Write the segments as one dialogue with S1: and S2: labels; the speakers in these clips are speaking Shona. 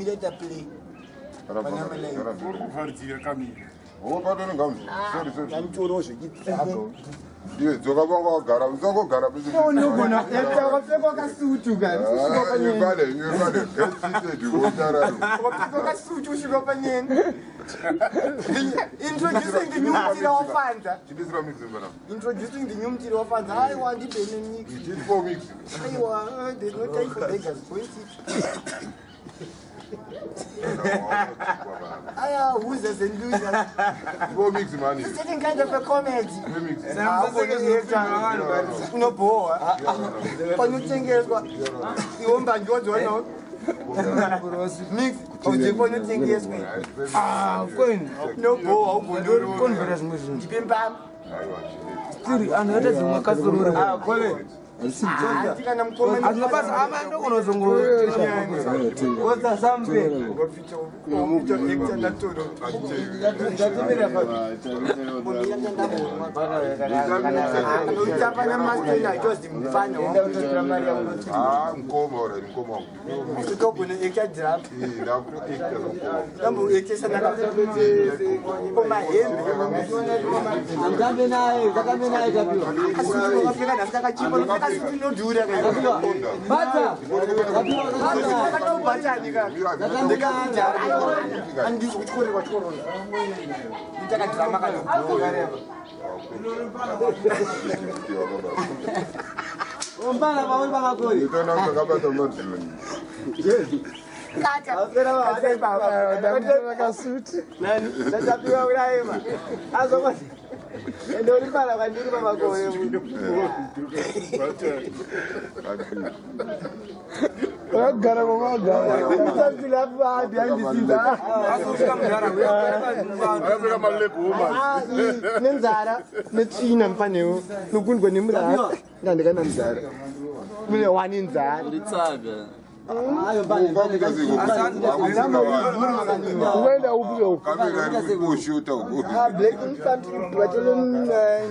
S1: Let play.
S2: Oh, pardon, sorry. I'm too rosy. Yes, Zogabongo Garam, Zogo Garam.
S1: No, I suit you guys.
S2: You got it. You
S1: Introducing the new material of Fanta. Introducing the new material of Fanta. I want the penny mix.
S2: It is for mix.
S1: There's no time for beggars. Who's the loser?
S2: Go mix money.
S1: It's getting kind of a comedy. No bore. When you think it's got you won't ban your door. Mix. Oh, you want to think yes, me? No bore. Conference mission. Keep bam. Another thing, customer. What's no do that. And this which one was for and only I did about going.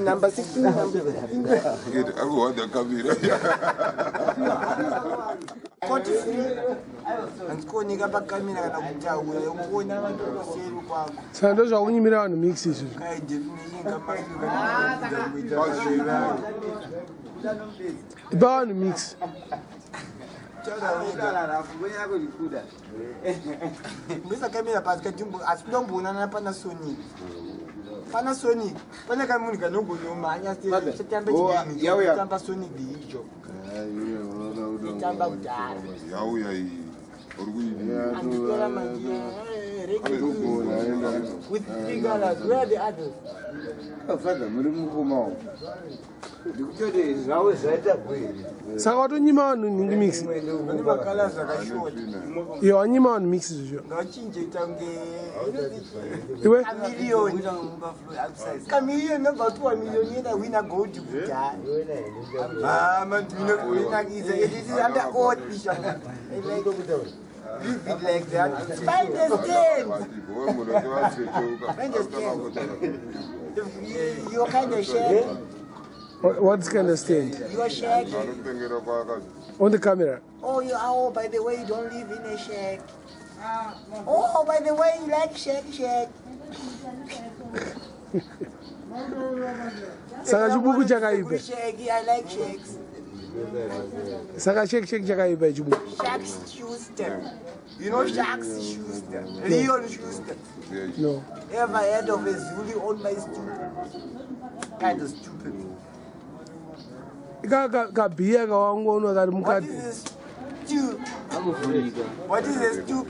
S1: Number 16. Mr. Camila Pascatumbo, as don't Bonana Panasonic. Panasonic, when I come to no good, no man, September, Sonic the joke. With figures, where are the others?
S3: Sagato nyima no ningi mix. Yo anyima no mix jo. Iwe Chameleon number 2 million that winner go to man is under odd leave it like that. Find the stand. You're kind of shaggy. What's kind of stand?
S1: You're shaggy.
S3: On the camera.
S1: Oh, by the way, you don't live in a shack. Oh, by the way, you like shack.
S3: Saka jubuku jaga ibe.
S1: Shaggy, I like shacks.
S3: Saka shake jaga ibe jubu.
S1: Shacks Schuster. You know Shacks Schuster? Leon Schuster.
S3: No.
S1: Ever heard of a Zulu on my stool? Kind of stupid.
S3: Ka biya ka wangono ka
S1: What is a stew? What is a stew?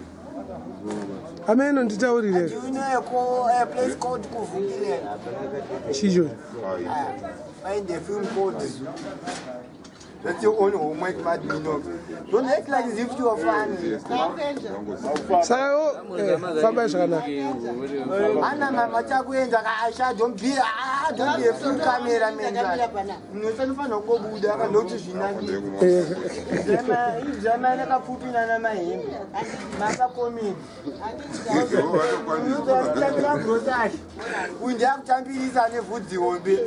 S3: Ameno nditauri
S1: Do
S3: le.
S1: you know a place called Kuvukile?
S3: Shijo.
S1: Find a film called That's your own homework, madman. Don't act like as if you are funny.
S3: Saka famba shana.
S1: Anna mama chakuenza kaasha don't be a full camera man. No san fana ko buda ka notice zvinaki. Zama na kafupi na mahembe. Masa komi. Unja kutambirisa nevhudzi hombe.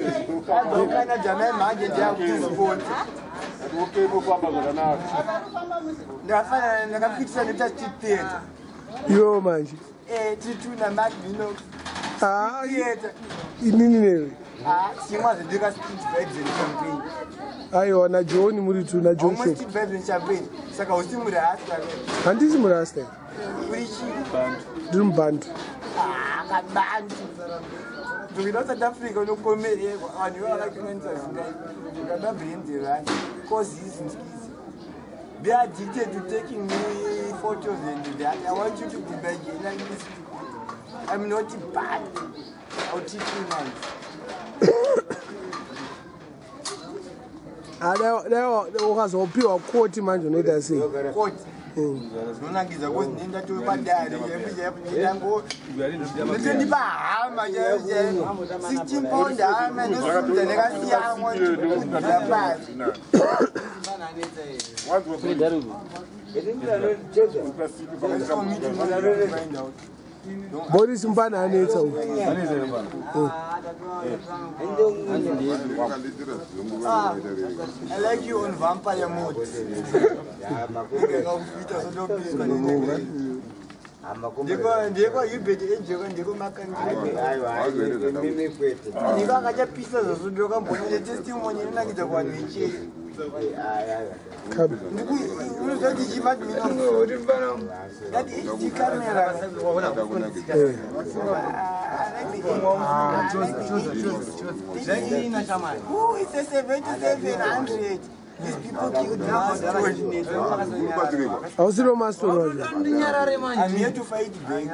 S1: Kana jama manje ndiya kuzivona.
S2: Okay, kufamba zvakanaka.
S1: Ndafana ndakapitisa netachi theater.
S3: Yo manje.
S1: Tituna Magno. Theater.
S3: Inini newe.
S1: Simwa zindika street vibes and champagne.
S3: Aiwa na John muri tu na John
S1: Almost street vibes and champagne. Saka usimu rasta.
S3: Handisi murasta.
S1: Urichi.
S3: Drum band.
S1: Kabantu. Tukino South Africa unokomere vanhu vakakinanisa zvingai. Ukadabhindi right. Cause he's in skis. They are addicted to taking me photos and that. I want you to be back in. I'm not bad. I'll teach you now.
S3: Leo ukazopiwa koti manje unoita sei?
S1: Koti. Nonangiza kuti nenda to padare yango. Ndondi bahama je 16 pound hama nosunda nekasiyamwa ndapasi.
S3: Boris Mbana anetsa uku.
S1: I like you on vampire mode. Ndiko yubeti enjoka ndiko makanje. Ndiko akachapisa zosundoka mbonye testimony inakita kwa michi. Unozoti chimati mino. That is the camera. Who is a 7,700? These people killed
S3: Ausiro master Roger.
S1: I'm here to fight back.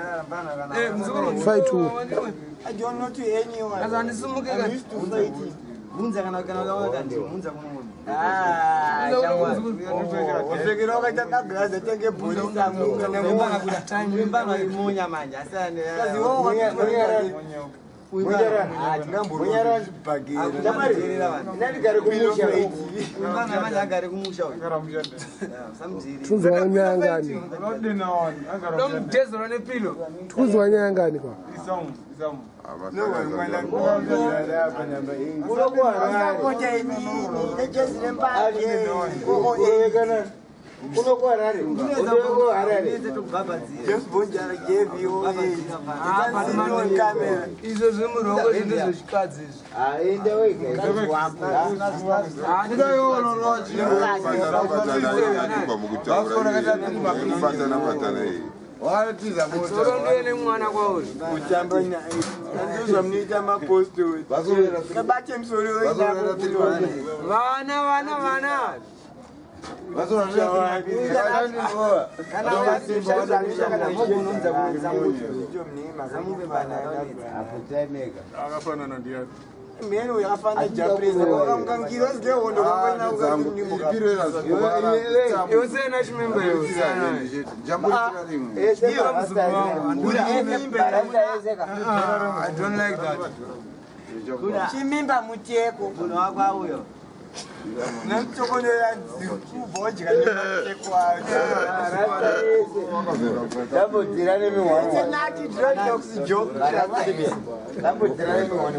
S3: Fight who?
S1: I don't know to anyone. I'm used to fighting.
S3: Tuzwa nyangani. Tuzwa nyangani kwa.
S1: Just Bonjara gave you on camera.
S4: Is a Zumurongo in the Shikazis.
S1: Meno yakafana Japanese wakamkangira zile ndo kwenda ukamnyumba yose na chimembe yose
S4: I don't like that.
S1: chimimba muteko kuno wakwa huyo namchokonera zikuboje kanekwa double dirane me one nati dreadlocks joke double dirane me one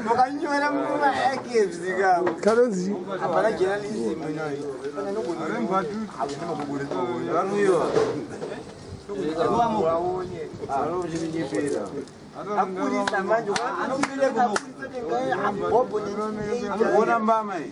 S1: mukanyora mukuma ekizika
S3: Kalonzi.
S1: apana journalism nayo arembatu abunokuguleza yanuyo waone arojininyepera akulisa manje anofile bobo ni
S4: Ona mbama hii.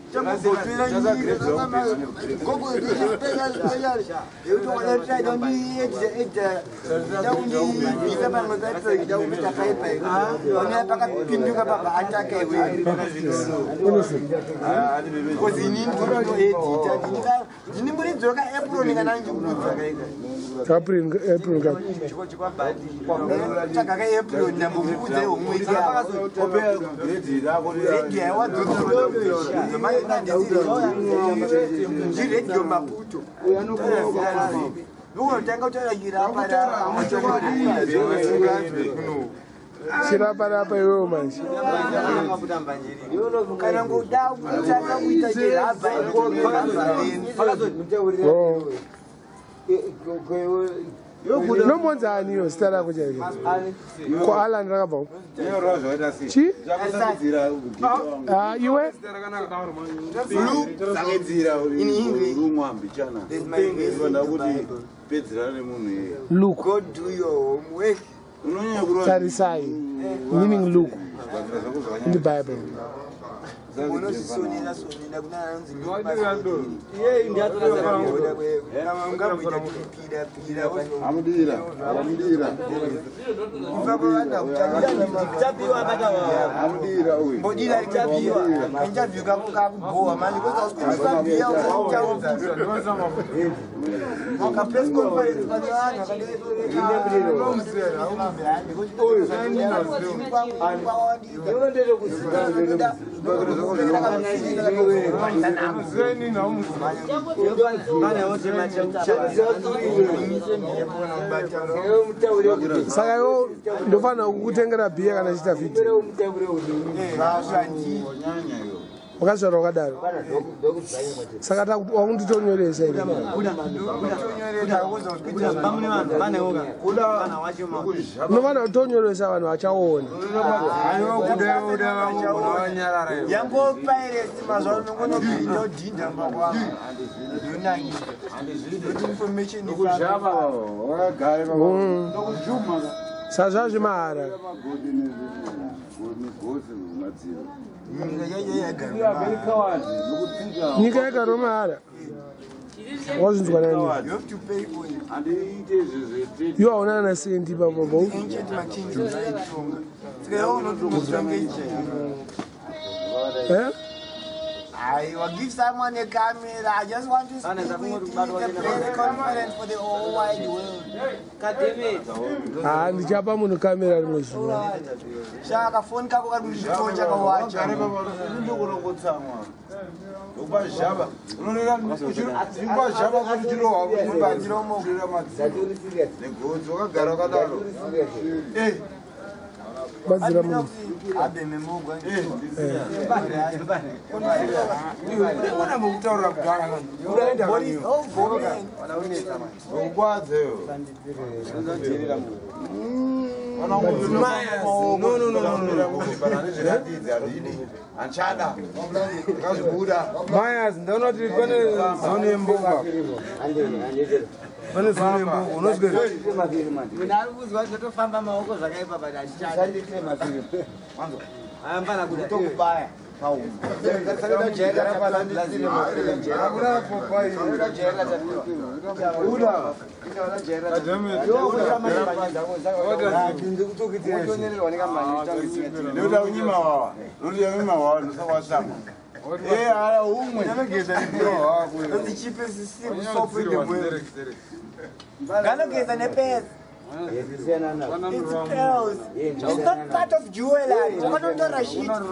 S1: Radio Maputo.
S3: Chirapa iwewe manje.
S1: Kana ngoda kutaka kuita chirapa
S3: No one's on you, start out with you. Koala and Rabo. You were?
S1: In English.
S3: Look.
S1: Go do your homework.
S3: Tarisai, meaning look in the Bible. Saka yo ndofana kukutengera bhiya kana chita video. Wakazvara wakadaro. Saka wakunditonyoresa ine. Unovana kutonyoresa vanhu vachaona. Sazvazvimahara. Nyika yakaromara. Wazvinzwa nani? You hauna na sendi babo.
S1: I will give someone a camera. I just want to speak with the press conference for the whole wide world.
S3: Ndichapa munhu kamera rimwe zuva.
S1: Shaka phone kako kari muchitonja kawacha.
S3: Bazira munhu.
S1: Abe memugwa.
S4: Myers, don't you zone mbuga. Pane zone mbuga, unozwe.
S1: Ndinarikuzwa ndotofamba maoko zvakaipa but achichanditire mafilm. Mwanzo. Ayambana kuti tokubaya. It's else. It's not part of jewelry. I want to tell you. Come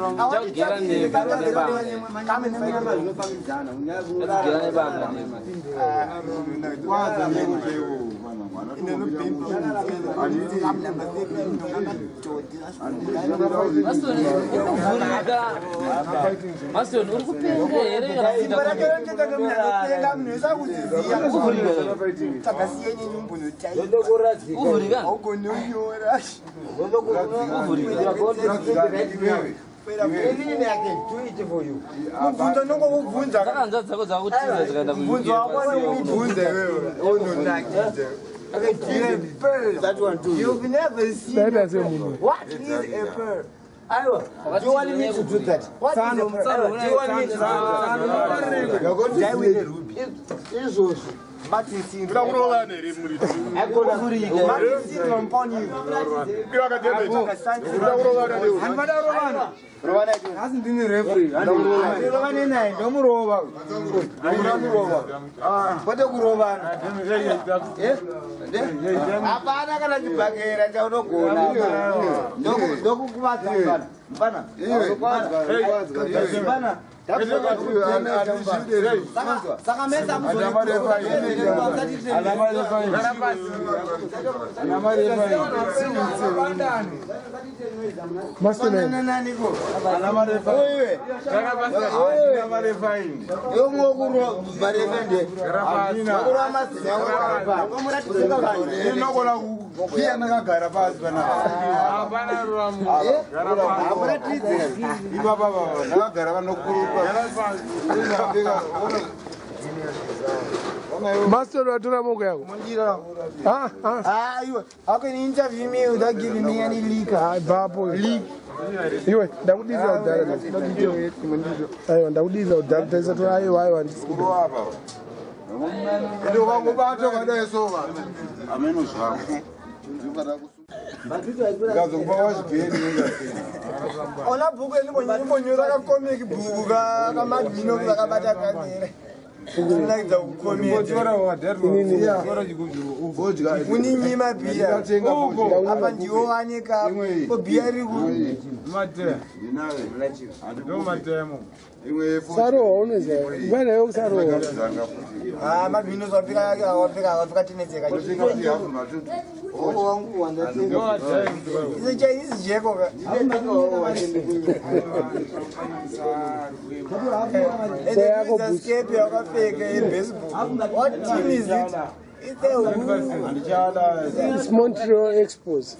S1: that one too. You've never seen. What is a pearl? Do you want me to do that? What is a pearl? Do you want me to do that? You're going to die with a ruby. It's also. Martin Mbana. Mbana. Saka mesa
S3: Master, what do I do?
S1: How can you interview me without giving me any leak?
S3: Leak. You that would be out there. I want that would be out there. There's a try. I want to go up.
S1: Ola buku ini bonyola ka komiki buku ka madino ka bata ka ngere. Like the comedy. Uninyi mabia. Apa ndio wanika ko biari ku.
S3: Saro oneze. Bwana yo saro.
S1: Madino wafika tinezeka. Wangu wanda tena. Hizi jeko ka. What team is it?
S3: It's Montreal Expos.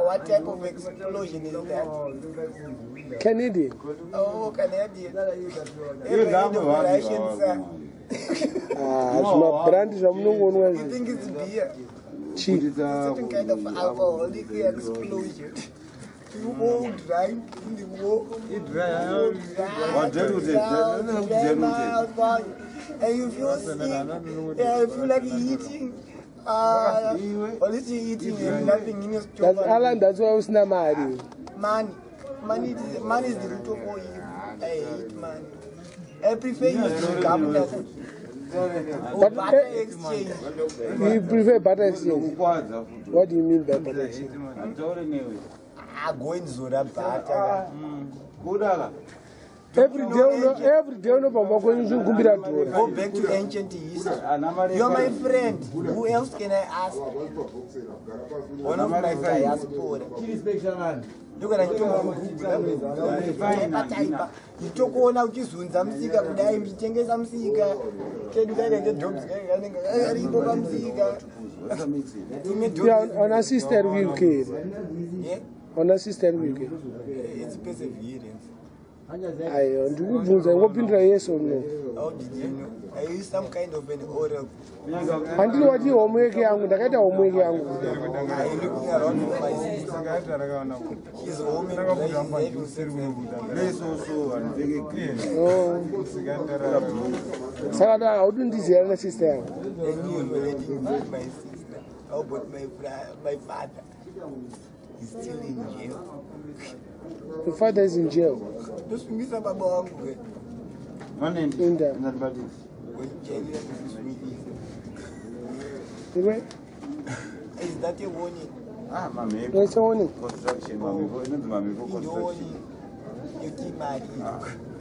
S1: What type of explosion is that?
S3: Canadian.
S1: Oh, Canadian.
S3: It's my brand.
S1: You think it's beer?
S3: Cheap.
S1: It's a certain kind of alcoholic explosion. You all drink in the war. And you feel sick. Yeah, you feel like eating. Only eating and nothing in your stomach.
S3: That's Alan. That's why I was not married.
S1: Money is the root of all evil. I hate money. I prefer you to come down. Butter exchange.
S3: You prefer butter exchange? What do you mean by butter exchange?
S1: Go in Zora butter.
S3: Every day, no,
S1: go back to ancient history. You're my friend. Who else can I ask? One of my diaspora. You can you took one out his soon, some cigar, you change some cigar. Can you get jobs?
S3: On a sister will kill.
S1: Yeah?
S3: On a sister will kill.
S1: It's perseverance.
S3: I open yes or no.
S1: How did you know? I used some kind of an oracle.
S3: Until what you are making, I'm looking around
S1: for my sister. She's home and
S3: Sarah, how do this year, sister?
S1: And you already met my sister. How about my father? He's still in jail.
S3: The father is in jail.
S1: Just miss a baba.
S3: In there.
S1: Is that a warning?
S3: It's a warning.
S2: Construction, construction.
S1: You keep married.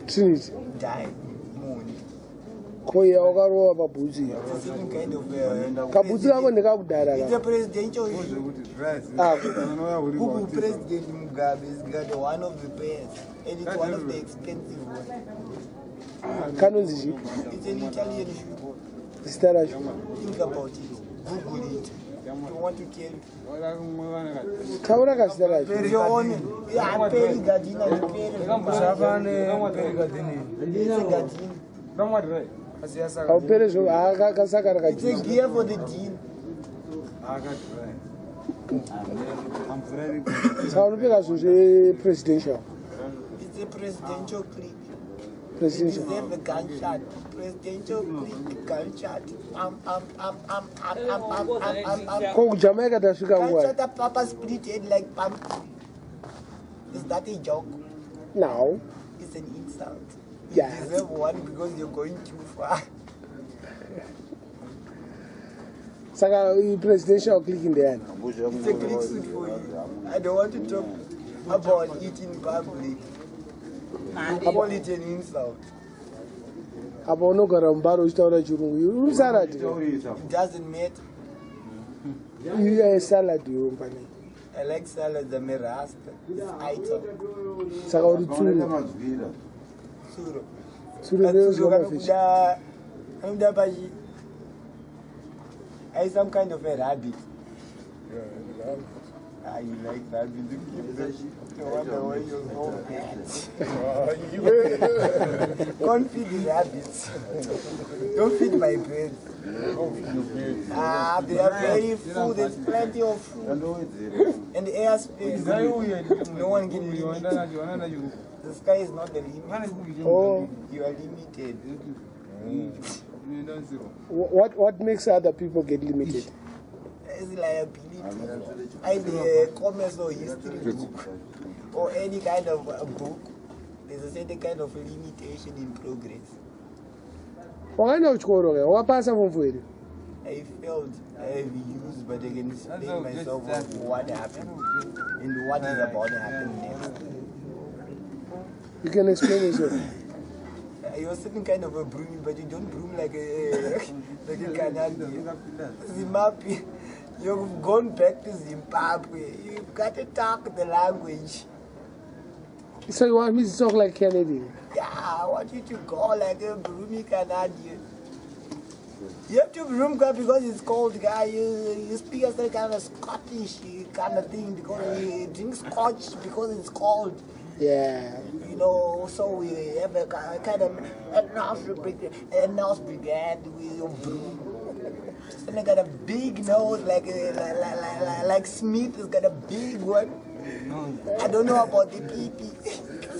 S3: Trinity.
S1: Die. Moon.
S3: Koya Ogaro Babuzi.
S1: It's the same kind of.
S3: Kabuzi, I'm going to go there.
S1: It's a presidential issue. Who President Mugabe is one of the best. And it's one of the expensive ones.
S3: Kanonzi.
S1: It's an Italian issue. Think about it. Google it. I want to tell you. It's your own. Yeah, Peri Gardina. It's a gear for the dean.
S3: I'm very presidential.
S1: It's a presidential clique.
S3: Presidential.
S1: They deserve a gunshot. Presidential clique gunshot.
S3: Jamaica does
S1: gunshot a papa split head like pumpkin. Is that a joke?
S3: No.
S1: It's an insult. You
S3: Yeah.
S1: deserve one because you're going too far.
S3: Saka presidential clique in the end.
S1: It's a clique suit for you. I don't want to talk about it in public. You call it an insult.
S3: Apa unogara mumbaro uchitaura chirungu uri salad
S1: It doesn't matter.
S3: iya salad yomba nei
S1: I like salad. I'm a rasta. It's item.
S3: saka uri tsuru
S1: Suro.
S3: tsuru rezvamafish
S1: I some kind of a rabbit. You like rabbit? No wonder why you're so bad. Don't feed the rabbits. Don't feed my birds. They are very full. There's plenty of food. And the airspace. No one can limit. The sky is not the limit.
S3: Oh,
S1: You are limited.
S3: what makes other people get limited?
S1: It's liability. Either commerce or history book or any kind of book. There's a certain kind of limitation in progress.
S3: wakaenda kuchikoro ke wakapasa mumvu here
S1: I failed. I have used, but I can explain myself of what happened and what is about to happen next.
S3: you can explain yourself.
S1: You're a certain kind of a broom, but you don't broom like a Canadian. Zimbabwe, you've gone back to Zimbabwe. You've got to talk the language.
S3: So you want me to talk like Canadian?
S1: Yeah, I want you to go like a broomy Canadian. You have to broom because it's cold, guy. You speak as a kind of Scottish kind of thing because you drink scotch because it's cold.
S3: Yeah.
S1: You know, so we have a kind of a nose brigade with broom. And they got a big nose like Smith has got a big one. I don't know about the PP.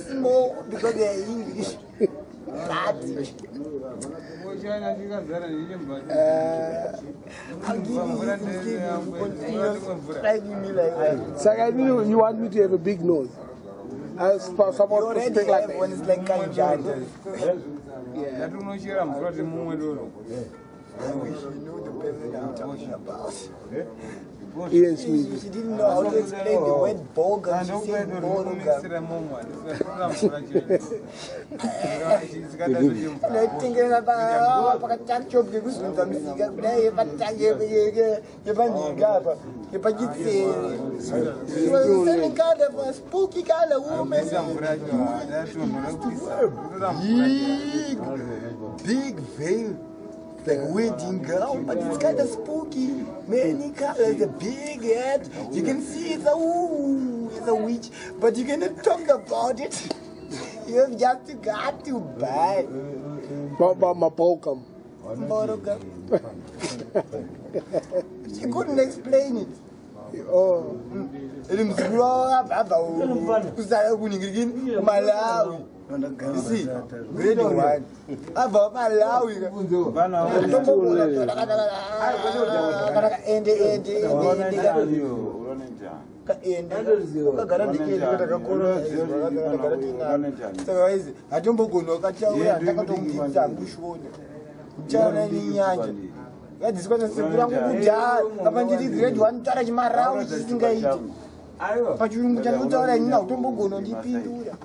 S1: Small because they're English. I'll give you
S3: Saka, you want me to have a big nose? I'm supposed to speak like
S1: one is like Kanjani.
S3: Yeah.
S1: I wish you knew the person I'm talking about.
S3: Ian Smith.
S1: She didn't know how to explain the word bogan. She said bogan. Like thinking about Pakachop, you was with she was selling kind of a spooky kind of woman. Big veil. Like wedding gown, but it's kind of spooky. Many colors, a big head. You can see it's a witch, but you cannot talk about it. You have just got to buy. She couldn't explain it. Oh, Malawi. You see, grade 1. About Malawi. Pachirungu chanutaura inina utombogona ndipindura.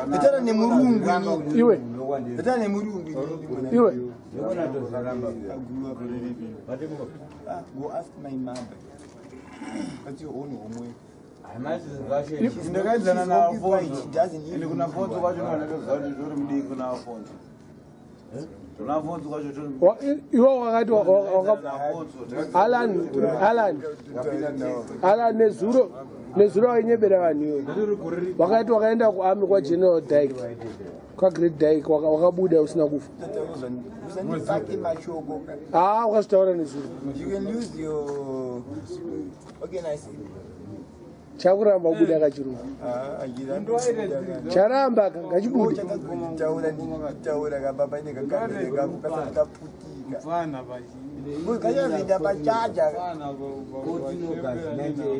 S1: Nditara nemurungu
S3: iwe.
S1: Nditara nemurungu
S3: iwe. Go
S1: ask my mother. That's your own homework.
S4: Ndakadzana na Alfonso. Ili kuna Alfonso kwacho ndozoona zviri mudiki kuna Alfonso. Tuna Alfonso kwacho
S3: iwe wakati Alan nezuro ainyebera vanhu iwe wakati wakaenda kuarmy kwaGeneral Dyke kwaGreat Dyke wakabuda usina kufa wakazvitaura nezuro chakuramba kubuda kachirungu charamba ngachibuda
S1: Kaya pachaja.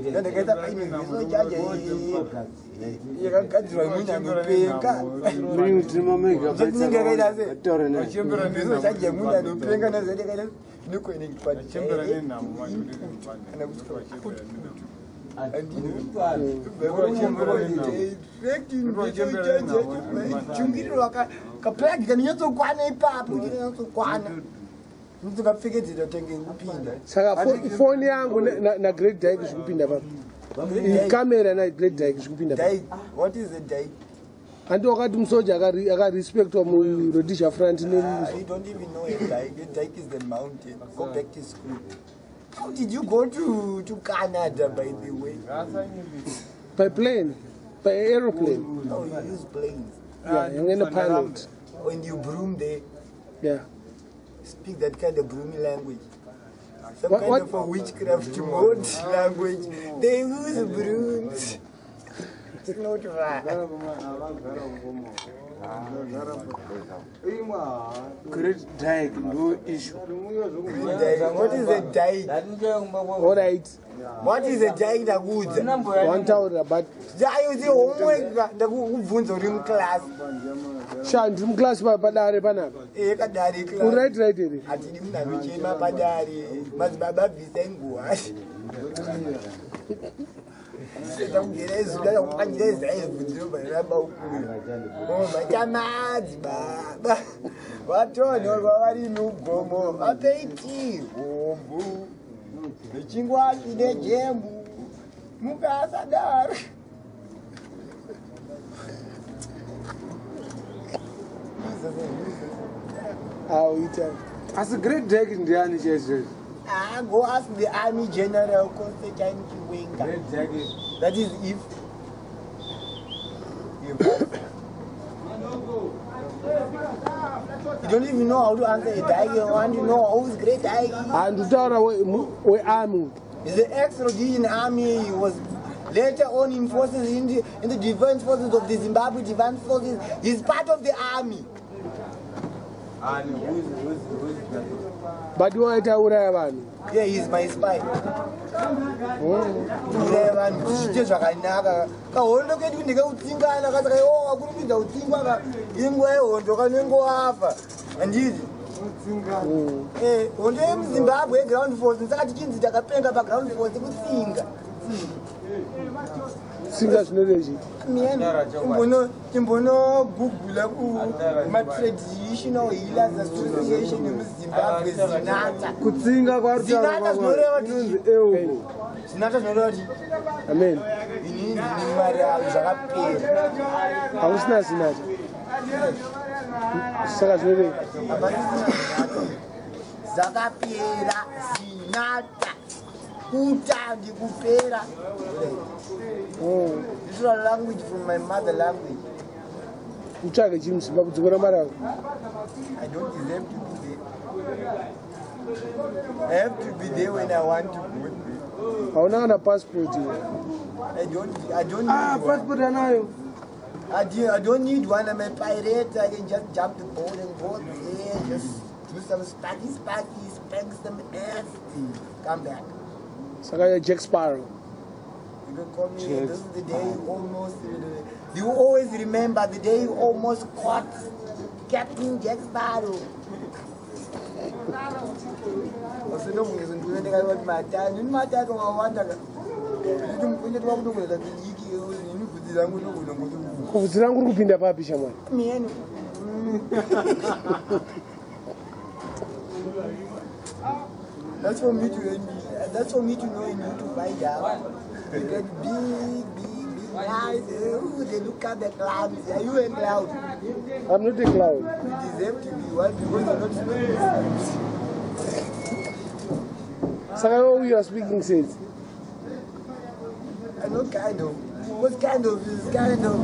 S1: Ndakaita paine chaja. Yakagadzirwa munyanopeka. Ndingaita se. Chaja munyanopeka nazendekaita nuko inekipati.
S3: Saka phone yangu na Great Dyke zvekupinda papi. Kamera na Great Dyke zvekupinda papi.
S1: What is a dyke?
S3: Andi wakati musoja akarespectwa muRhodesia front
S1: You don't even know a dyke. A dyke is the mountain. Go back to school. How did you go to Canada, by the way?
S3: by plane, by aeroplane.
S1: No, you use planes.
S3: Yeah, you're in a pilot.
S1: When you broom there,
S3: Yeah.
S1: speak that kind of broomy language. Some
S3: What-
S1: kind
S3: what-
S1: of a witchcraft mode language. They use brooms. It's not right.
S4: Great Dyke, no issue.
S1: What is a dyke?
S3: All right.
S1: What is a dyke?
S3: One tower, but
S1: You see, homework ndakubvunza uri muclass.
S3: Shanti mclass padare panapa.
S1: Kadare class.
S3: Right here.
S1: Atidi munanochema padare. Madzibaba bvisa nguwani. Ndakugera zuda ndakupangire zaivu ndinobaramba ukuru. Machamadzi baba. Vatonyorwa vari mugomo. Vapeiti hombo. Nechingwani nejembu. Mukasadaro.
S4: As a Great Dyke in the Army,
S1: Go ask the Army General Constantine Chiwenga.
S4: Great Dyke.
S1: That is if you don't even know how to answer a dyke. You want to know who's Great Dyke.
S3: And utaura wearmy.
S1: He's the ex-Rhodesian army. He was later on in forces in the defense forces of the Zimbabwe Defense Forces. He's part of the army.
S4: And who's
S3: But you want to uraya vanhu.
S1: Yeah, he's my spy. Uraya vanhu zviite zvakanaka. Kahondo kedu ndikautsingana kasaka kuri kuita utsingwa inguva yehondo kanengoafa. Handiti? Hondo yemuZimbabwe yeground force saka tichinzi takapenga paground force kutsinga.
S3: Tsinga zvinorechi.
S1: Timbonogugula kuma-traditional healers association yemuZimbabwe zinata.
S4: Kutsinga
S1: Zinata zvinoreva
S4: inonzi ewo.
S1: Zinata zvinoreva kuti
S3: Amen.
S1: inini ndine mari yayo zvakapera.
S3: Hausina zinata. Saka zvinorei.
S1: Zakapera zinata. Kuta ndikupera. This is a language from my mother language.
S3: Utsvake chinhu Zimbabwe dzokora mari yako.
S1: I don't deserve to be there. I have to be there when I want to go there.
S3: Hauna kana passport here.
S1: I don't need one.
S4: Passport anayo.
S1: I don't need one. I'm a pirate. I can just jump the boat and go there. Just do some spank some ass. Come back.
S3: Saka you're Jack Sparrow.
S1: You can call me. This is the day you almost. You always remember the day you almost caught Captain Jack Sparrow.
S3: Kuvhudzi rangu riri kupinda papi shamwari?
S1: That's for me to know and you to find out. You get big eyes. They look at the clouds. Are you a cloud?
S3: I'm not a cloud.
S1: You deserve to be one because you're not speaking.
S3: Saka how you are speaking says.
S1: I know kind of. What kind of is kind of.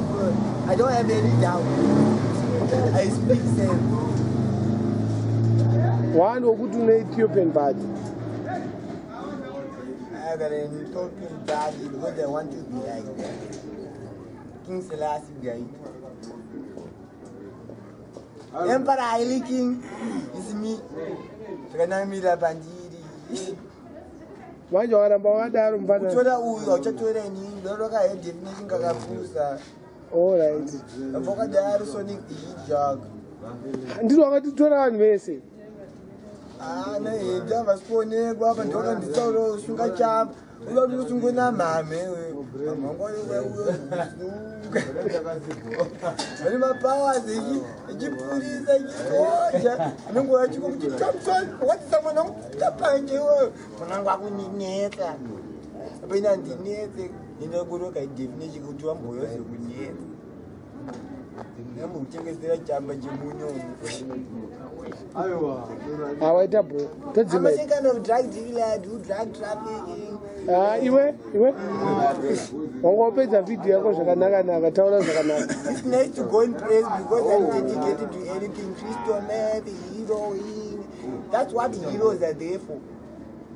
S1: I don't have any doubt. I speak same.
S3: One wokuti une Ethiopian body.
S1: I got an Ethiopian daddy because I want to be like King Selassie guy. Emperor Haile King is me. Takanamira Bandiri.
S3: Manje wakaramba wakadaro mufana.
S1: Kutora uyu auchatora inini ndoroka hedefinition kakapusa.
S3: All right.
S1: Ambokadaro Sonic the Hedgehog.
S3: Ndiro wakatitora vanhu vese.
S1: ana ndava siponekwa apa ndokanditsaura usunga chapa uda kuti usungwe namhame vane mapowers echipurisa echitoja anongoa chiko kuti thompson watisa mwana kutapanjewo mwanangu akuninetsa apena ndinetse inogoroka idefinition kuti wamboyose kunetsa ndambokutengesera chamba chemunyo
S3: awaita bro todzima
S1: kind of drug dealer do drug trafficking
S3: iwe wangopedza video yako zvakanaka taura zvakanaka.
S1: It's nice to go in praise because I'm dedicated to anything. Crystal meth, heroin. That's what heroes are there for.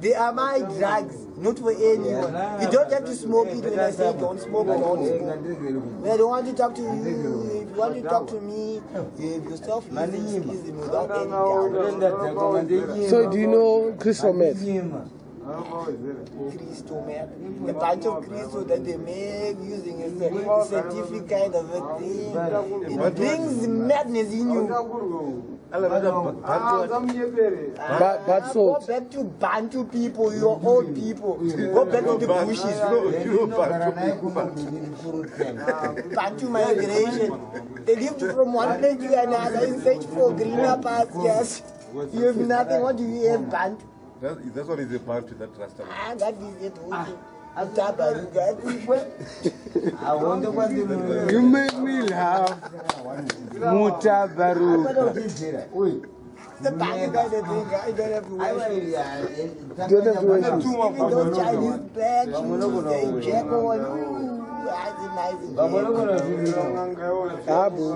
S1: They are my drugs, not for anyone. You don't have to smoke it when I say don't smoke, don't smoke. When I don't want to talk to you, if you want to talk to me, if you're self-limiting without any doubt.
S3: So do you know crystal meth?
S1: Crystal meth. A bunch of crystal that they make using a scientific kind of a thing. It brings madness in you.
S3: But so
S1: go back to Bantu people, you're old people. Go back to the bushes. Bantu migration. They lived from one place to another in search for greener pastures. You have nothing. What do you have, Bantu?
S2: That's what is a part to that Rasta.
S1: That is it.
S3: you make me laugh. Mutabaru.
S1: The Bantu guy, they think I don't have to worship.
S3: Don't have to worship.
S1: Even those Chinese bags, they jack on.
S3: Abu.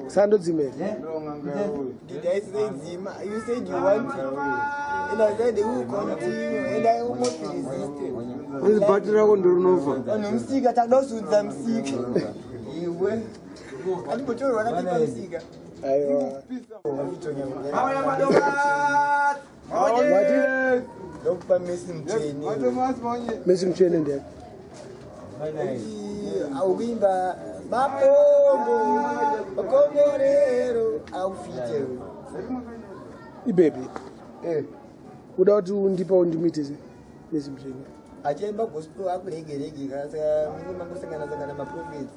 S3: Sando Zime.
S1: Did I say Zima? You said you want to. And I said they will continue. And I almost resisted.
S3: This battery on the roof.
S1: And I'm sick. I don't shoot them sick. You went. I don't know what I'm sick. Don't missing training.
S3: Missing training there.
S1: Awimba mapombo okomorero aufite
S3: Ibaby. Without you ndipa undimite missing training.
S1: Achemba gospel akuregerege kasa mimi mangosangana sangana maprofits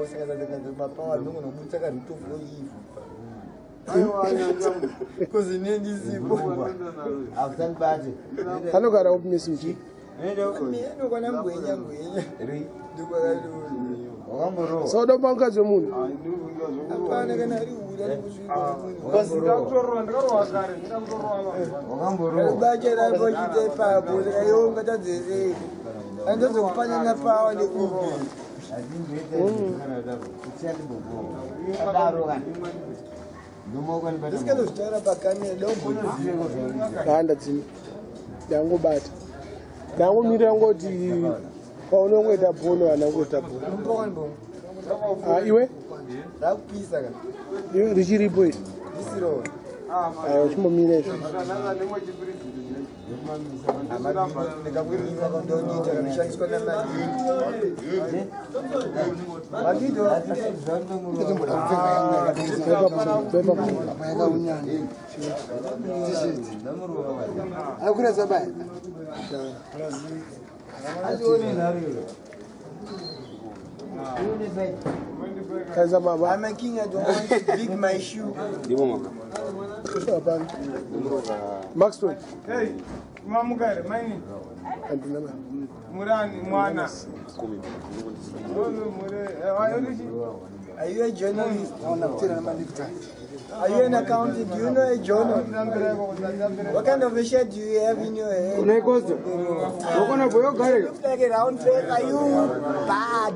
S1: usangana mapower nonobutsa ka root of olive because nendi sipo after bad
S3: Hanogara up missing training.
S1: Mino kona ngwenya
S3: So don't bank as a moon.
S1: apana kana ari ura bachera bochite papo ayonga tadzere andozokupanya na pawa nekupe ndisikazozvitaura pakamera
S3: Handa dzini. Ndangobata. Ndangomira ngoti paunongoita bhono anangoita bhono. Iwe?
S1: rakupisa kana
S3: Iwe richiripo iri.
S1: isiro
S3: Ayo chimomira izvo.
S1: ndikakwirisa kandoniita kanoshandiswa namadhido
S3: Kaza baba.
S1: I'm a king, I don't want to dig my shoe.
S3: Maxwell.
S4: Hey, mamugare, mine.
S3: Andinama.
S4: Murani, mwana.
S1: Are you a journalist? Are you an accountant? Do you know a journal? What kind of a shirt do you have in your head? You look like a round face. Are you bad?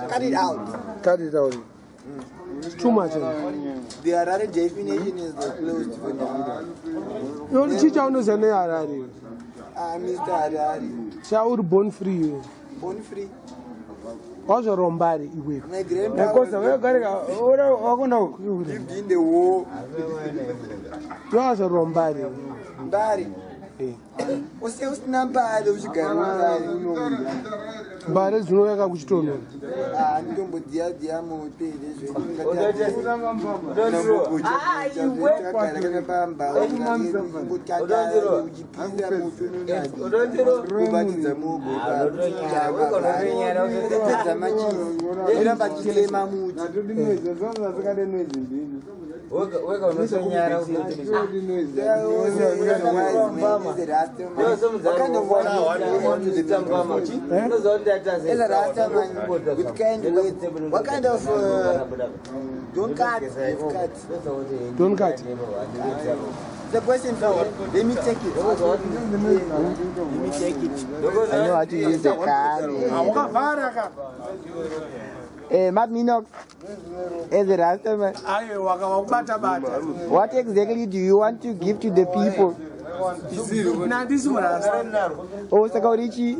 S1: Cut it out.
S3: Cut it out. It's too much.
S1: The Harare definition is the closed for the middle.
S3: You teacher knows a Harare.
S1: Mr. Harare.
S3: Shaur born free.
S1: Born free.
S3: Also Rombari.
S1: My grandpa lived in the war.
S3: You also Rombari.
S1: Bari. Você é o Sinambari, o Gigante.
S3: Mbare dzinouya kuchitono.
S1: Nditombodziya moto What kind of don't cut?
S3: Don't cut.
S1: The question for let me take it. Let me take it. I know how to use the car. Minox. What exactly do you want to give to the people? Oh, Sakaurichi,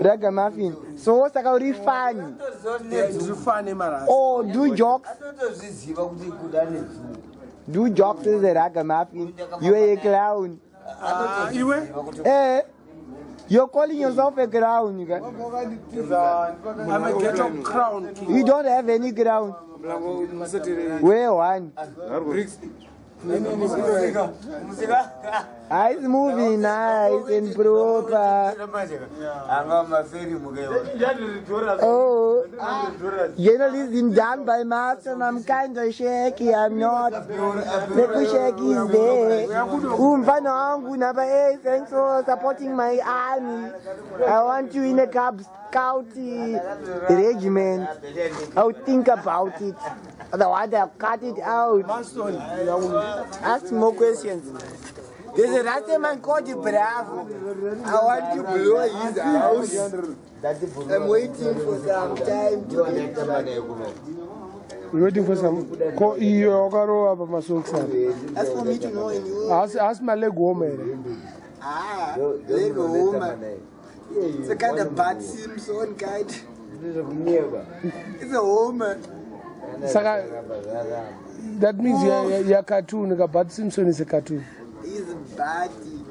S1: Ragamuffin. So, Sakauri funny. Oh, do jokes. Do jokes as a ragamuffin. You are a clown. You're calling yourself a clown.
S3: I'm a ghetto crown.
S1: You don't have any crown. Where one? It's moving nice and proper. Oh, journalism done by Master, and I'm kind of shaky. I'm not. The shaky is there. Thanks for supporting my army. I want you in a Cub Scout regiment. I'll think about it. Otherwise, I'll cut it out. Ask more questions. There's a Rasta man called Bravo. I want to blow his house. I'm waiting for some time to get the money.
S3: You're waiting for some.
S1: As for me to know in you.
S3: Ask my leg woman.
S1: Leg woman. It's a kind of Bart Simpson kind. It's a woman.
S3: That means you're a cartoon. Bart Simpson is a cartoon.
S1: He's a body.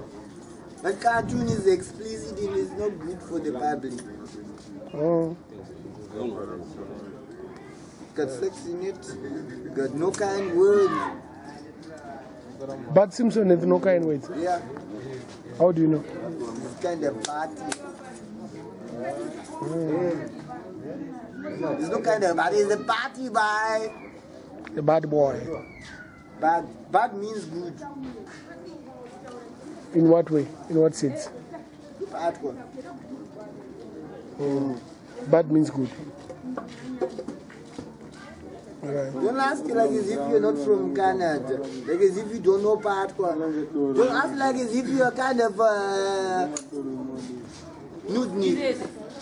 S1: But cartoon is explicit and it's not good for the public.
S3: Oh.
S1: Got sex in it. Got no kind words.
S3: Bart Simpson has no kind words.
S1: Yeah.
S3: How do you know?
S1: It's kind of party. It's no kind of body. It's a party by.
S3: The bad boy.
S1: Bad means good.
S3: In what way? In what sense?
S1: Bad one.
S3: Bad means good. Right.
S1: Don't ask like as if you're not from Canada. Like as if you don't know part one. Don't ask like as if you're kind of nude.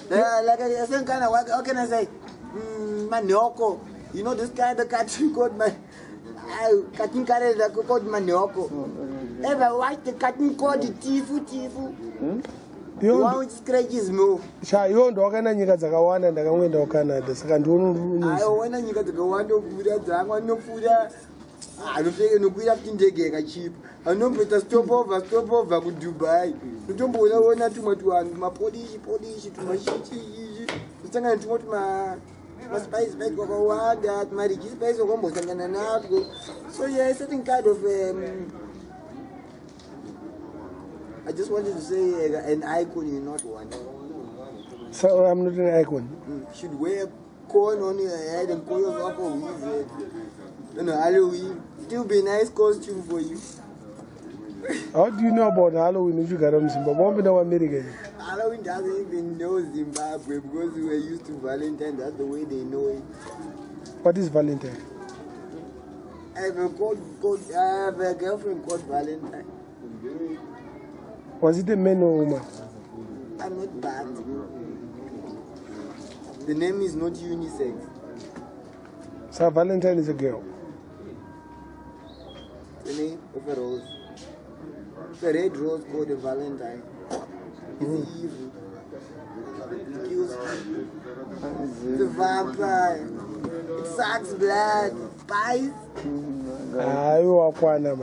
S1: Like a certain kind of what? How can I say? Manioko. You know this kind of cartoon called cartoon character called Manioko. Ever watch the cartoon called Tifu? The one which scratches more.
S3: You don't know nyika dzakawanda ndakamwenda kuCanada saka ndinoona
S1: aiona nyika dzakawanda kubuda dzanganofuda anopfeka nokuira kuti ndege yakachipa anombota stopover kuDubai notomboona tumwe tuvanhu mapolishi tumashiti izvi totangana tumwe maspice bag wakawanda tumaregispice wakambosangana natwo. So yeah, certain kind of I just wanted to say an icon, you're not one.
S3: So I'm not an icon.
S1: You should wear corn on your head and call yourself a wizard. Halloween. It will be a nice costume for you.
S3: How do you know about Halloween if you got them Zimbabwe?
S1: Halloween doesn't even know Zimbabwe because we were used to Valentine. That's the way they know it.
S3: What is Valentine?
S1: I have a girlfriend called Valentine.
S3: Was it a man or woman?
S1: I'm not bad. The name is not unisex.
S3: So Valentine is a girl.
S1: The name of a rose. It's a red rose called a Valentine. It's evil. It kills people. It's a vampire. It sucks blood. Bites.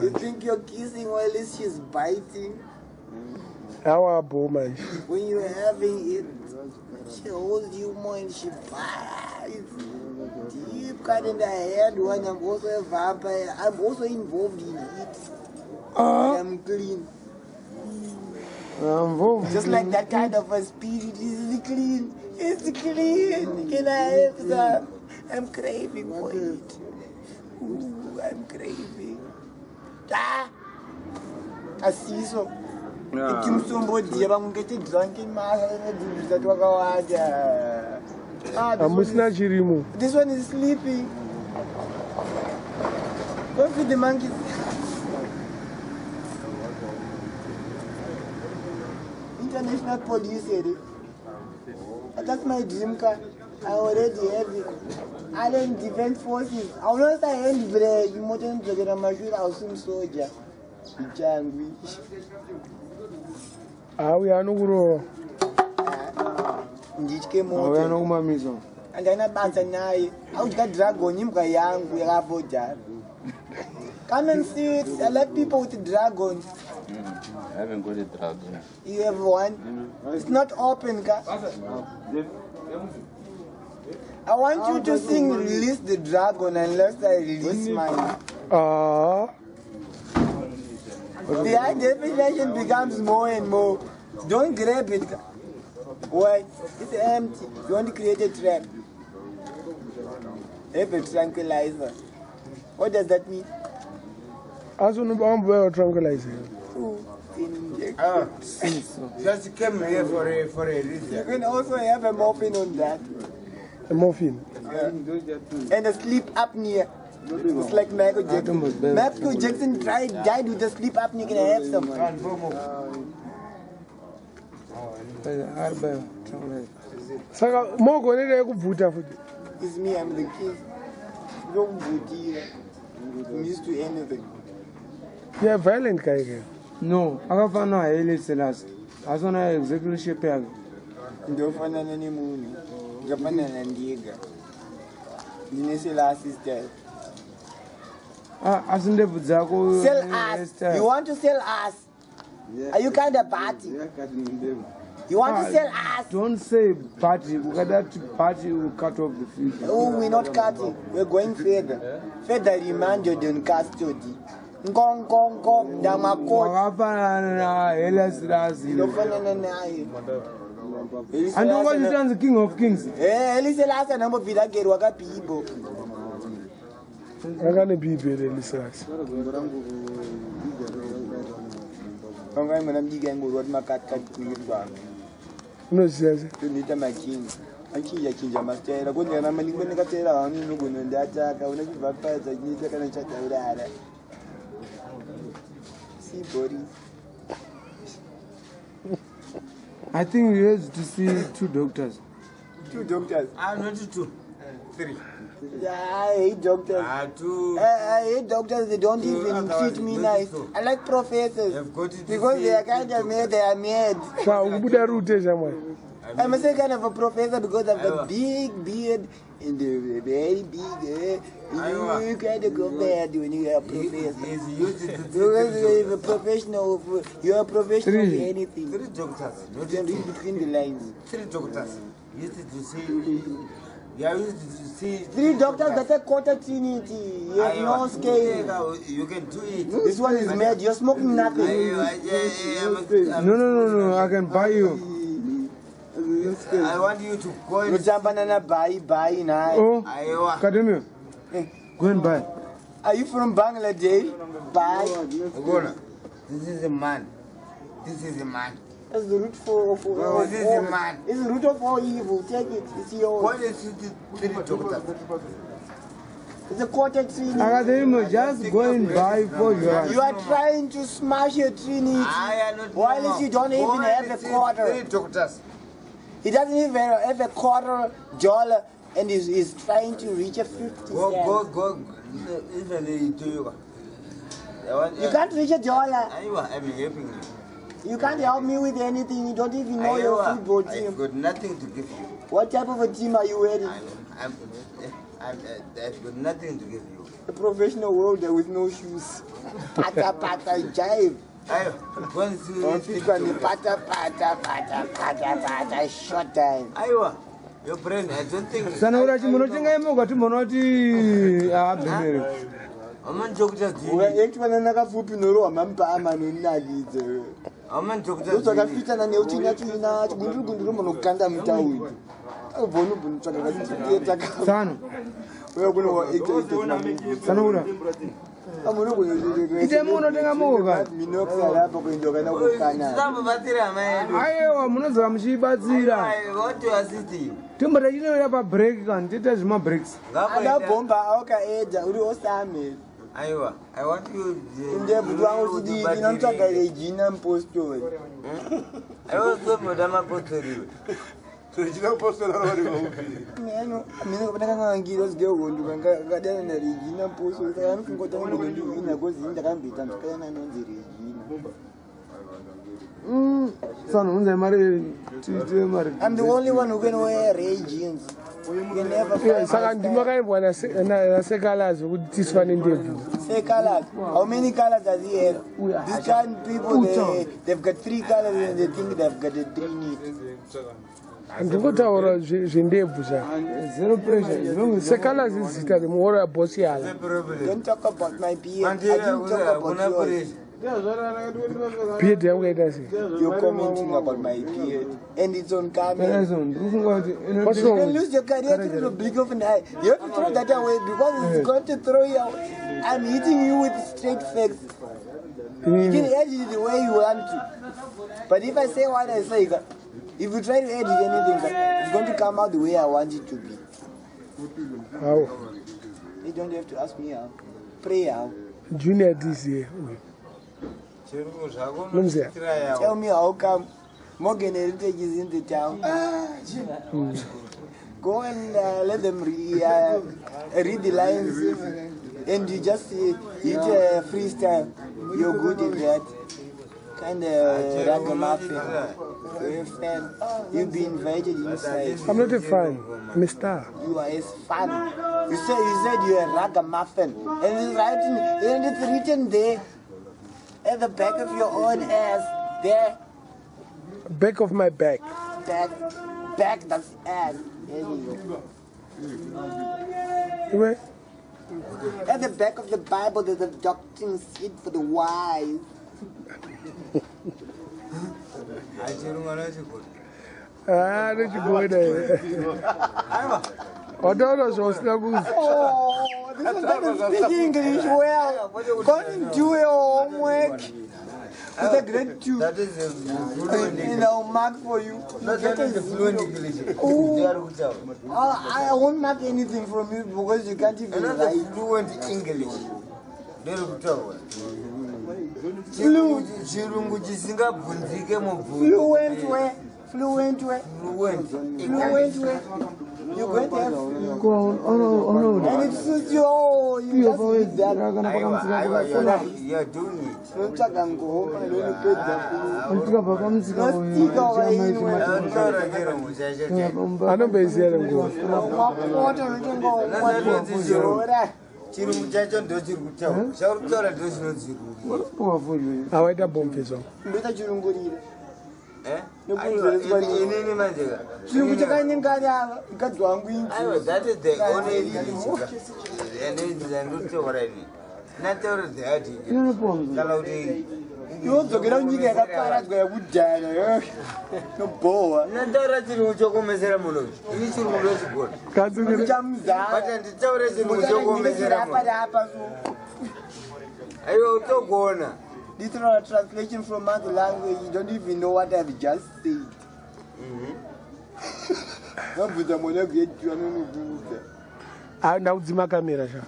S1: You think you're kissing while she's biting?
S3: Our boy, man.
S1: When you're having it, she holds you more and she bites deep cut in the head. When I'm also a vampire, I'm also involved in it. I'm clean. Just like that kind of a spirit is clean. It's clean. Can I have some? I'm craving for it. Ooh, I'm craving. Ah! I see so. If you somebody, I'm getting drunk in my head. This one is sleeping. Go feed the monkeys. International police area. That's my dream car. I already have it. Island Defense Forces. I will not say hand break. You mustn't get a machine. I'll soon soldier.
S3: We are no grow.
S1: And then I pass a night. I would get dragon. You can young. We have a job. Come and see it. I like people with dragons.
S5: I haven't got a dragon.
S1: You have one? It's not open, ka? I want you to sing Release the Dragon unless I release mine. The high definition becomes more and more. Don't grab it. Why? It's empty. You want to create a trap. Have a tranquilizer. What does that mean?
S3: As soon as I'm well tranquilizer.
S4: Just came here for a reason.
S1: You can also have a morphine on that.
S3: A morphine.
S1: Yeah. And a sleep apnea. It's like Michael Jackson. Michael Jackson died with a sleep apnea. Can I have some?
S3: Saka Mogo nile kuvuta futhi.
S1: It's me, I'm the king. Don't booty. I'm used to anything.
S3: Yeah, violent guy here.
S4: No, akafana hele selas. Asona exactly shape yakhe.
S1: Ndofana nani muni. Ngafana na Ndiga. Ndinesela sister.
S4: Asindevu dzako.
S1: Sell us. You want to sell us? Are you kind of party? You want to sell us?
S4: Don't say party. That party will cut off the fish.
S1: Oh, we're not cutting. We're going further. Further remand you don't custody. Ngong ngong ngong damakot.
S4: Wakafana na hele selas.
S1: Ndofana na naye.
S4: And nobody is the king of kings.
S1: Hele selas namo vidageri wakapibo.
S3: Akane bibe Eliselas.
S1: Kongai mana mjiga ngurut makat kat kuirba.
S3: No says.
S1: Tunita making. Akija kinja mastera kunja na malingo nikatera wani nuguno ndata ka una kivapa za kinja kana chata urara. See body.
S4: I think we have to see 2 doctors.
S1: 2 doctors.
S4: Not 2. 3.
S1: Yeah, I hate doctors.
S4: 2.
S1: I hate doctors. They don't even treat me nice. I like professors because they are kind of mad. They are mad.
S3: Sa ukubuda route jamai.
S1: I'm a kind of a professor because I've got big beard and very big. You kind of go bad when you are a professor. Because you're a professional. You're a professional for anything.
S4: 3 doctors.
S1: You can read between the lines.
S4: 3 doctors. Used to say. Yeah, used to see
S1: 3 doctors that are quarter trinity. You have no scale.
S4: You can do it.
S1: This one is mad. You're smoking nothing.
S4: No. I can buy you.
S1: I want you to go and buy now.
S4: Oh, Kademio. Go and buy.
S1: Are you from Bangladesh? Buy.
S4: This is a man. This is a man.
S1: That's the root for
S4: this is a man.
S1: It's the root of all evil. Take it. It's yours.
S4: What is it? 3 doctors.
S1: It's a quarter trinity.
S4: Akademio, just go and buy for you.
S1: You are trying to smash your trinity. While you don't even have a quarter.
S4: 3 doctors.
S1: He doesn't even have a quarter dollar and he's trying to reach a 50
S4: Go. Even to you.
S1: You can't reach a dollar.
S4: I'm helping you.
S1: You can't help me with anything. You don't even know your football team.
S4: I've got nothing to give you.
S1: What type of a team are you wearing?
S4: I've got nothing to give you.
S1: A professional welder with no shoes. Pata, jive. Ayo,
S6: Wapitwa ni pata, short time.
S1: Aiwa, your brain, I don't think.
S4: Sanaura chimunotenga imoka timbonoti abhemere.
S1: Aman jokuta
S6: Ekwana nakafupi noro amampa amanonakidze.
S1: Aman jokuta.
S6: Uzakafitana neuchinyachina chigunduru munokanda mutauni. Akubona ubunu tsvaka kasi
S4: Sano.
S6: wewe kuno wa
S4: Sanaura.
S6: amuno kuno
S4: Ite munotenga moka.
S6: minoksa lapho kuindoka na kukana.
S1: Stop batira man.
S4: Aiwa munoza muchibatsira.
S1: What you assisting?
S4: Timbota chinoya pa break kan tita zvima breaks.
S6: Ada bomba awakaedza uri osame.
S1: Aiwa, I want you.
S6: Ndebutu wangu chidiki notsvaga Regina Mpostori.
S1: I was so madama postori.
S2: Regina Mpostori vari vaupi.
S6: Neno, mina kupenda ngiro zgehondo ngadana na Regina Mpostori saka anofungota ngondo ina gozi ndakambita ndakana nonzi Regina.
S4: Sano unze mari tite mari.
S6: I'm the only one who can wear Ray jeans. You can never find
S3: Saka ndimakaimbwa na sekalazi ukuthi tisifane ndebvu.
S6: say colors. How many colors does he have? These kind of people, they've got 3 colors and they think they've got the 3 needs.
S3: Ndingotaura zvendebvu sha.
S4: Zero pressure.
S3: Sekalazi zita remuhora boss yala.
S6: Don't talk about my beard. I didn't talk about yours.
S3: Beard yangu yaita sei.
S6: You're commenting about my beard. And it's on camera.
S3: What's
S6: You
S3: wrong
S6: can
S3: with
S6: lose your career to the blink of an eye. You have to throw that away because it's going to throw you away. I'm hitting you with straight facts. You can edit it the way you want to. But if I say what I say, if you try to edit anything, it's going to come out the way I want it to be.
S3: How?
S6: You don't have to ask me how. Pray how.
S3: Junior this year.
S6: Tell me how come Morgan Heritage is in the town. Go and let them read the lines and you just hit a freestyle. You're good in that. Kind of ragamuffin. You're a fan. You've been invited inside.
S3: I'm not a fan. I'm a star.
S6: You are as fun. You said you're a ragamuffin. And it's written there at the back of your own ass. There.
S3: Back of my back.
S6: Back, that's ass. There you go.
S3: Where?
S6: At the back of the Bible, there's a doctrine seat for the wise.
S3: Ah, did you go there? Odoros was not
S6: Oh, this one doesn't speak English well. Go and do your homework. With a grade 2.
S1: That is a fluent English.
S6: And I'll mark for you.
S1: That is a fluent English.
S6: I won't mark anything from you because you can't even
S1: Another
S6: write.
S1: fluent English. Chirungu chisingabvunzike mubvunzo.
S6: Fluent where? Fluent where? Fluent where? You're going to have
S4: Go on.
S6: and it suits you. Oh, you just need that.
S1: You're doing it.
S6: Don't talk and go home. I don't pay that.
S4: Antika pakamzika
S6: Don't stick over in where.
S3: I don't base here and go.
S1: Chirungu chacho ndo chiri kutaura. Chaurikutaura ndo chinonziruri.
S3: Awaita bombezo.
S6: Mbeta chirungurire.
S1: Inini manjeka.
S6: Chirungu chakanyenganya mukadzi wangu inji.
S1: Aiwa, that is the only English. And ndinotaura ini. Nataura that. Kala kuti
S6: Yodzokera kunyika yakaparadzwa yakudhaya. Nobohwa.
S1: nataura chirungu chokomesera munhu. Ini chirungu ndochigona.
S3: Katsungire.
S6: Chamuzana.
S1: But nditaure chirungu chokomesera munhu.
S6: Apa
S1: Aiwa, utogona.
S6: literal translation from other language, you don't even know what I've just said. Nobvunza mwana kuyetu anonobvunza.
S3: Ndaudzima kamera sha.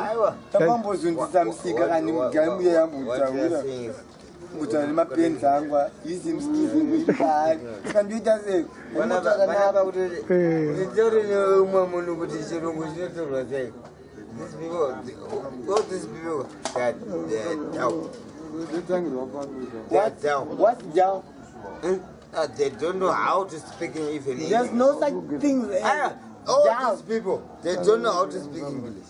S1: Aiwa.
S6: Takambozunzisa musika kani mugamu yayambutaura. Mutaura nemapenzi angu. He seems giving me bad. Kandoita sei?
S1: Vanapa kuti nditori neumwe munhu kuti chirungu chinotorwa sei. These people, all these people, they are down. They are down.
S6: What's down?
S1: They don't know how to speak even English.
S6: There's no such thing.
S1: All
S6: doubt.
S1: these people, they don't know how to speak English.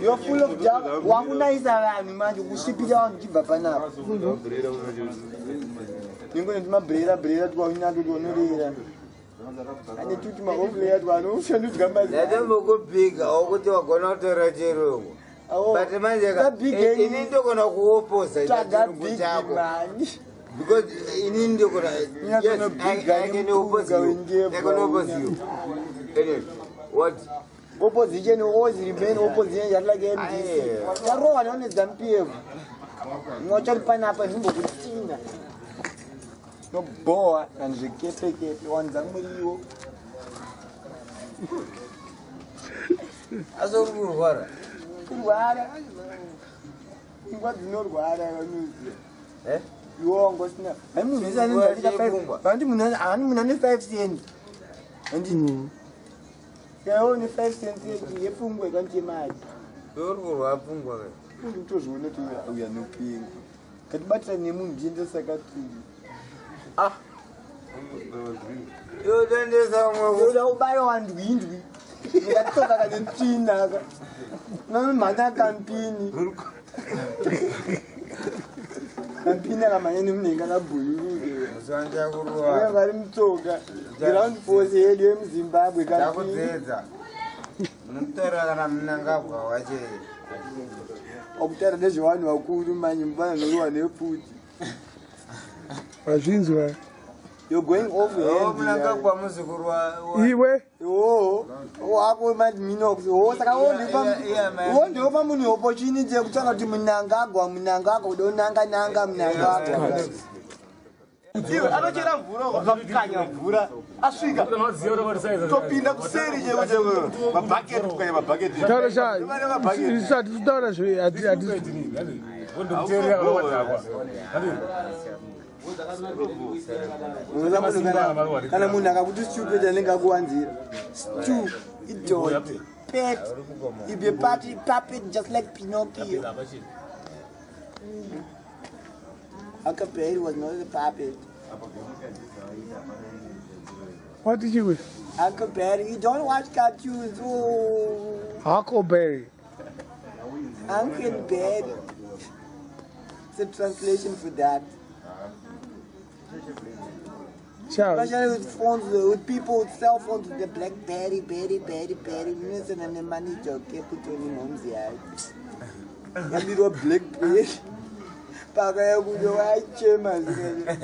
S6: You're full of doubt. Wakuna isarani manje kusipita wangu chibva napo. Ningo ndima brera twa unyando donorera. Ane tuti maofleya twano ushandu gamba.
S1: Ndadembo kubig akuti wagona kutora chero. But manje ini ndokona kuoposa chirungu chako. Because ini ndokona yes I can oppose you. I can oppose you. Anyway, what?
S6: Opposition always remain opposition just like MDC. Charo wanone zampiwe. Ngocha panapa nimbo kutina. No boa and zikepe wanza muriwo.
S1: Azongurwara.
S6: Kurwara. Ngwa dinorwara kanuzi. Yongo sina. Munhu ndalika 5. Andi munhu 5 cents. Andi Yao ni 5 cents yefungwe kanti mali.
S1: Yorwa afungwa.
S6: Munhu tozviona kuti uya nopinga. Katibatira nemunhu ndiendesa katini.
S1: Yodendesa mwe.
S6: Yoda ubaya wandwindwi. Ndikatoka kanentina ka. Nami mana kampini. Kampini kamanyeni mninga kabhuluruke.
S1: Musanja kurwa.
S6: Uya vari mutsoka. Ground force yedu yemuZimbabwe kampini.
S1: Takuzedza. Mutora kana mnangagwa wache.
S6: Okutara nezvevanhu vakuru manje mubana noriwa nepfuti.
S3: Azvinzwa.
S6: You're going off your head.
S1: Mnangagwa muzikurwa.
S3: Iwe?
S6: Wako manje minox. Saka wondeopa munhu opportunity yekutaura kuti munangagwa udonanga munangagwa.
S7: Iwe anochera mvura wakapikanya mvura asvika topinda kuseri chero mabhaketi kukanya mabhaketi
S3: taura isati tutaura
S6: kana munhu akakuti stupid anenge akuwanzira stu idiot pet you be a puppet just like Pinocchio. Uncle Perry was not a puppet.
S3: What did you with?
S6: Uncle Perry, you don't watch cartoons. Oh.
S3: Huckleberry.
S6: Uncle Perry. It's a translation for that. Especially with phones, with people with cell phones, the BlackBerry, Berry. Listen, and the money joke, put on your mom's yard. A little BlackBerry.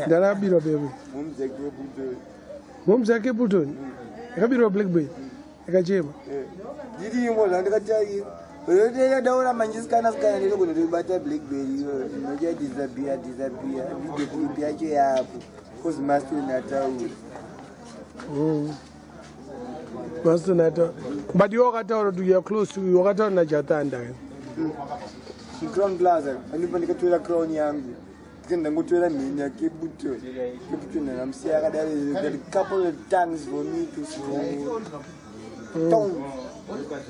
S3: Ndarabira baby. Mumzake Puton. Yakabira BlackBerry. Yakachema.
S6: Didi imola ndikati Rode daura manjiskana ndiko kundibata BlackBerry. Noja disappear. Video clip yacho yapo. Cause master natauri.
S3: Master natauri. But you wakataura to you close to you wakataura na Jatanda.
S6: Crown plaza anipa ndikatwera crown yangu ndikenda ngotwera mini yake buto na msiya kadari there couple of times for me to school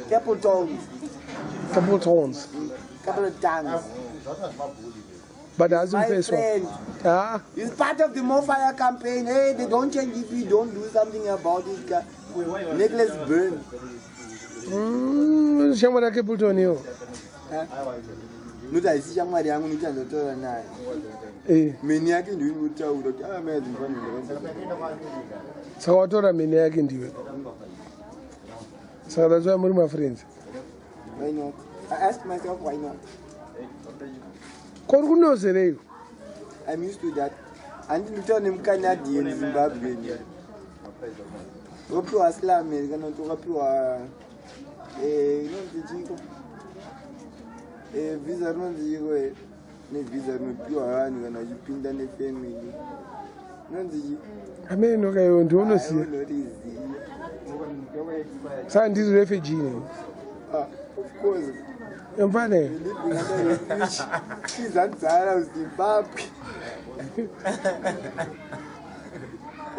S6: couple tones couple of times
S3: but as you face
S6: one it's part of the More Fire campaign. Hey, they don't change if we don't do something about it. Necklace burn
S3: shamba lake Puton hiyo
S6: Nuta isi shamwari yangu nichandotora naye. Meni yake ndio inotaura kuti amazing family.
S3: Saka watora meni yake ndiwe. Saka that's why muri my friends.
S6: Why not? I ask myself why not.
S3: Kori kunozerei?
S6: I'm used to that. And nitone mkanadian Zimbabwe. Opiwa asla America notokapiwa nonzichiko. Visa rinonzi nevisa rinopiwa vanhu kana vachipinda nefamily nonzi
S3: ameno kayo ndionoziva saka ndiri refugee ne
S6: of course
S3: emfane
S6: izanzara uZimbabwe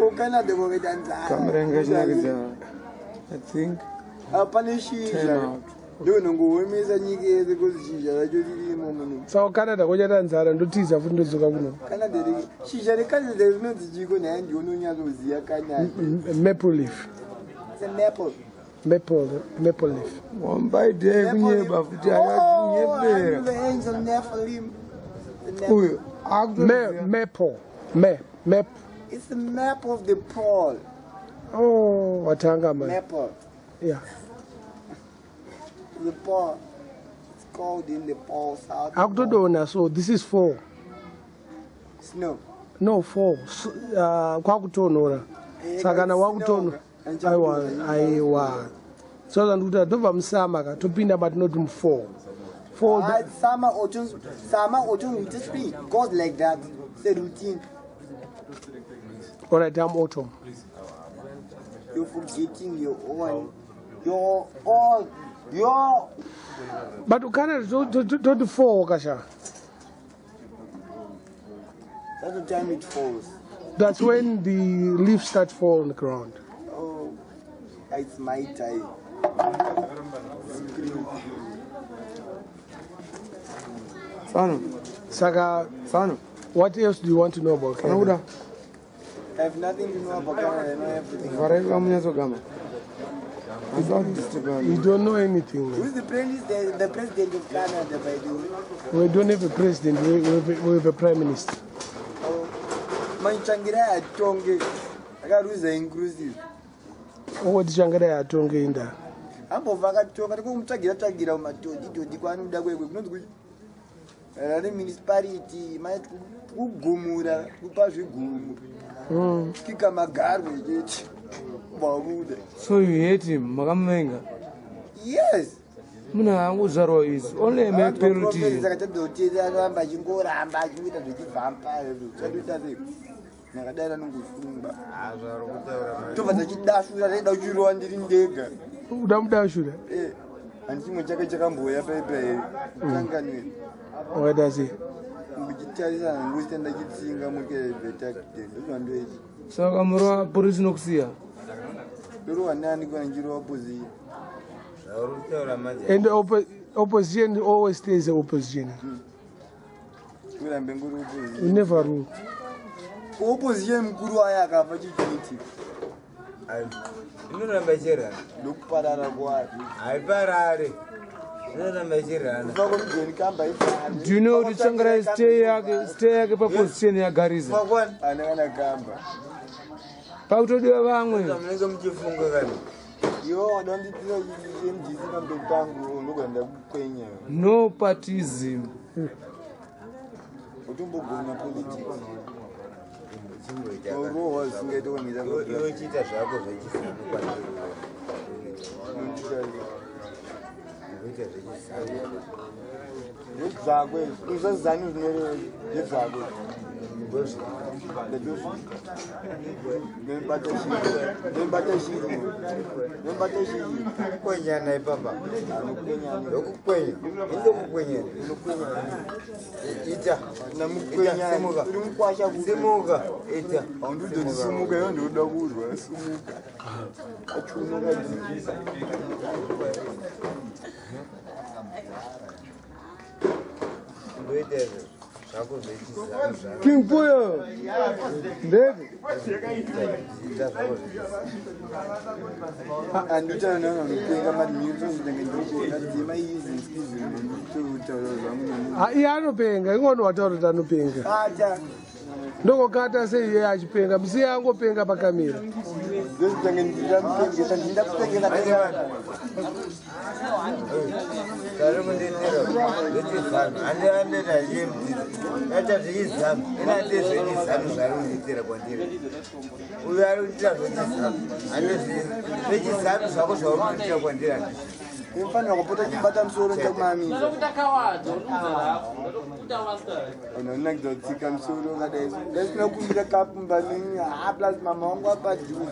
S6: ukanada kokuita nzara
S4: I think
S6: apane shizha ndio nongowemesa nyika yese kuzishizha racho ririmo muno
S3: saka Canada kochata nzara ndotiza futi ndodzoka kuno
S6: Canada shizha reCanada rinonzi chiko naye ndio unonyatsoziya Canada
S3: maple leaf
S6: a maple.
S3: Maple leaf.
S4: Wambaide kunyeba futi akatinyebera.
S6: The angel Nephilim.
S4: Uyo
S3: Maple.
S6: It's the map of the pole.
S3: Oh, watanga man.
S6: Maple.
S3: Yeah.
S6: The pole. It's called in the pole south.
S3: Akutodona, so this is 4.
S6: Snow.
S3: No, 4. Kwakutonora. Sakana wakutono. Aiwa. So that we do msama tupinda but not 4.
S6: Summer, autumn, winter, spring. Goes like that. It's a routine.
S3: All right, I'm autumn.
S6: You're forgetting your own. Your.
S3: But you can't do 4, Kasha.
S6: That's the time it falls.
S3: That's when the leaves start falling on the ground.
S6: Oh, it's my time.
S3: Saka,
S4: Sano.
S3: what else do you want to know about Canada?
S6: I have nothing to know about Canada. I know everything.
S3: You don't know anything.
S6: Who's the president of Canada, by the way?
S3: We don't have a president, we have a prime minister.
S6: Oh, Manchangira Tonge. I got who's inclusive.
S3: What is Shangara Yatonga in there?
S6: I'm over at Tonga. I'm talking about my Todi, one that way. Not good. Municipality, my Gumura, Upaju Kikamagaru.
S4: So you hate him, Magamenga?
S6: Yes.
S4: Muna Uzaro is only a make penalty.
S3: Where does he?
S4: So Amura Boris Noxia.
S3: And the opposition always stays the opposition. We never rule.
S6: Opposition Guru Ayaka, look para I parade.
S4: Do you know the Changara stay at the position ya Gariza? Pauto de Wangwe. No partism. King Puyo, David.
S6: And you tell them
S3: Ianopenga, ingono wataurita anopenga. Ndoko kata sei yeye achipenga, msi yangu penga pakamira.
S6: Infano kupota kibata msoro cha mami. Ona ndo tika msoro ngade. Lesina kumbira kapu mbani. Plus mama wangu hapa juu.